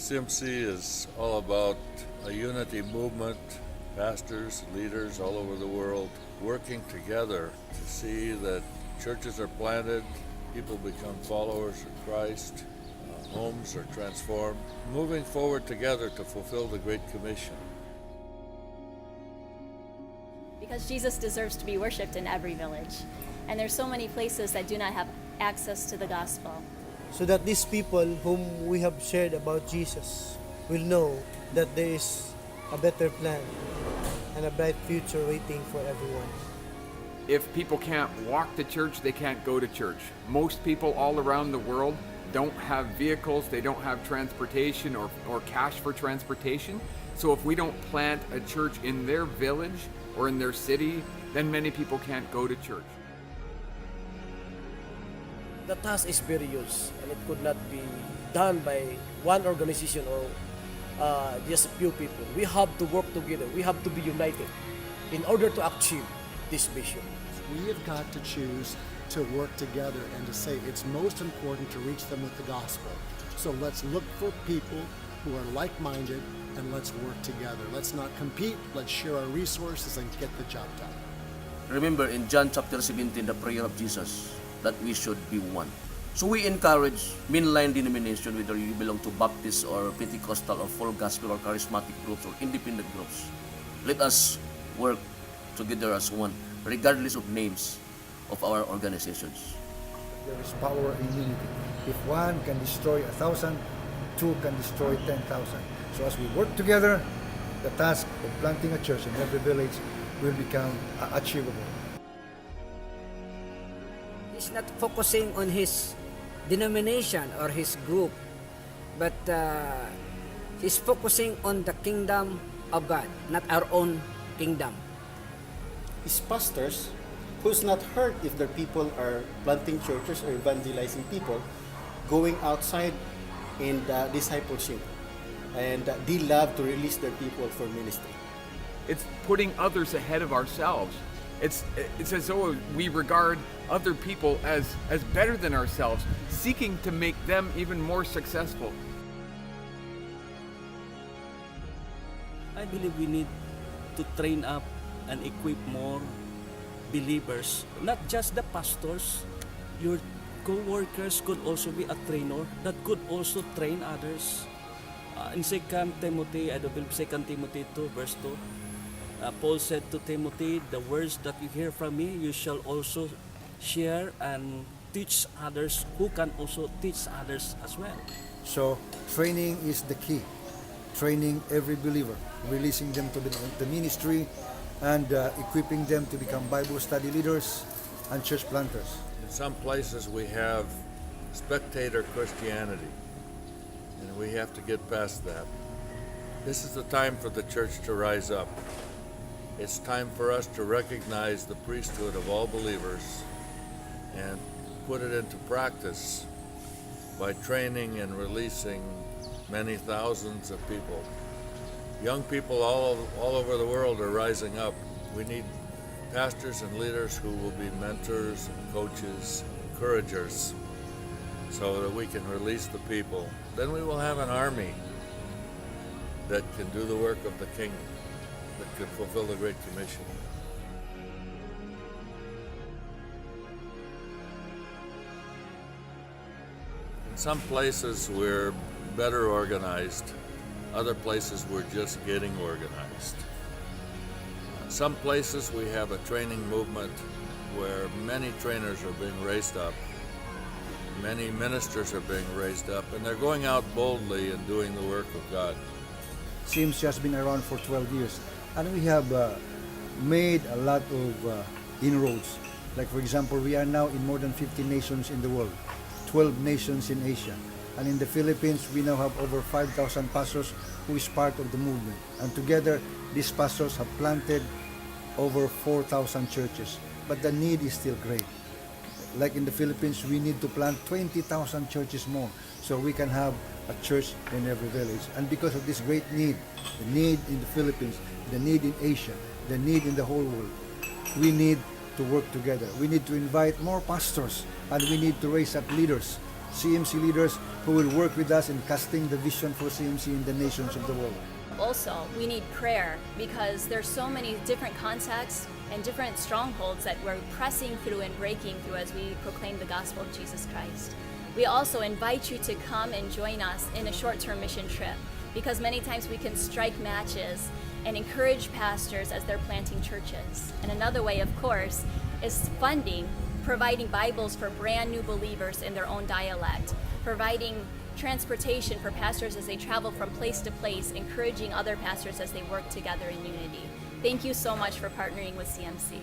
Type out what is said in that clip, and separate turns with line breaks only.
CMC is all about a unity movement, pastors, leaders all over the world working together to see that churches are planted, people become followers of Christ, homes are transformed, moving forward together to fulfill the Great Commission.
Because Jesus deserves to be worshipped in every village. And there's so many places that do not have access to the gospel.
So that these people whom we have shared about Jesus will know that there is a better plan and a bright future waiting for everyone.
If people can't walk to church, they can't go to church. Most people all around the world don't have vehicles, they don't have transportation or cash for transportation. So if we don't plant a church in their village or in their city, then many people can't go to church.
The task is very huge and it could not be done by one organization or just a few people. We have to work together. We have to be united in order to achieve this vision.
We have got to choose to work together and to say it's most important to reach them with the gospel. So let's look for people who are like-minded and let's work together. Let's not compete, let's share our resources and get the job done.
Remember in John chapter 17, the prayer of Jesus, that we should be one. So we encourage mainline denomination, whether you belong to Baptist or Pentecostal or Full Gospel or Charismatic groups or independent groups. Let us work together as one, regardless of names of our organizations.
There is power in unity. If one can destroy 1,000, two can destroy 10,000. So as we work together, the task of planting a church in every village will become achievable.
He's not focusing on his denomination or his group, but he's focusing on the kingdom of God, not our own kingdom.
His pastors, who's not hurt if their people are planting churches or evangelizing people, going outside in discipleship, and they love to release their people for ministry.
It's putting others ahead of ourselves. It's as though we regard other people as better than ourselves, seeking to make them even more successful.
I believe we need to train up and equip more believers, not just the pastors. Your co-workers could also be a trainer that could also train others. In 2 Timothy, I believe 2 Timothy 2 verse 2, Paul said to Timothy, the words that you hear from me, you shall also share and teach others who can also teach others as well.
So training is the key. Training every believer, releasing them to the ministry, and equipping them to become Bible study leaders and church planters.
In some places we have spectator Christianity, and we have to get past that. This is the time for the church to rise up. It's time for us to recognize the priesthood of all believers and put it into practice by training and releasing many thousands of people. Young people all over the world are rising up. We need pastors and leaders who will be mentors and coaches, encouragers, so that we can release the people. Then we will have an army that can do the work of the kingdom, that can fulfill the Great Commission. In some places we're better organized, other places we're just getting organized. Some places we have a training movement where many trainers are being raised up, many ministers are being raised up, and they're going out boldly and doing the work of God.
CMC has been around for 12 years, and we have made a lot of inroads. Like for example, we are now in more than 50 nations in the world, 12 nations in Asia. And in the Philippines, we now have over 5,000 pastors who is part of the movement. And together, these pastors have planted over 4,000 churches. But the need is still great. Like in the Philippines, we need to plant 20,000 churches more so we can have a church in every village. And because of this great need, the need in the Philippines, the need in Asia, the need in the whole world, we need to work together. We need to invite more pastors, and we need to raise up leaders CMC leaders who will work with us in casting the vision for CMC in the nations of the world.
Also, we need prayer because there's so many different contexts and different strongholds that we're pressing through and breaking through as we proclaim the gospel of Jesus Christ. We also invite you to come and join us in a short-term mission trip because many times we can strike matches and encourage pastors as they're planting churches. And another way, of course, is funding, providing Bibles for brand new believers in their own dialect, providing transportation for pastors as they travel from place to place, encouraging other pastors as they work together in unity. Thank you so much for partnering with CMC.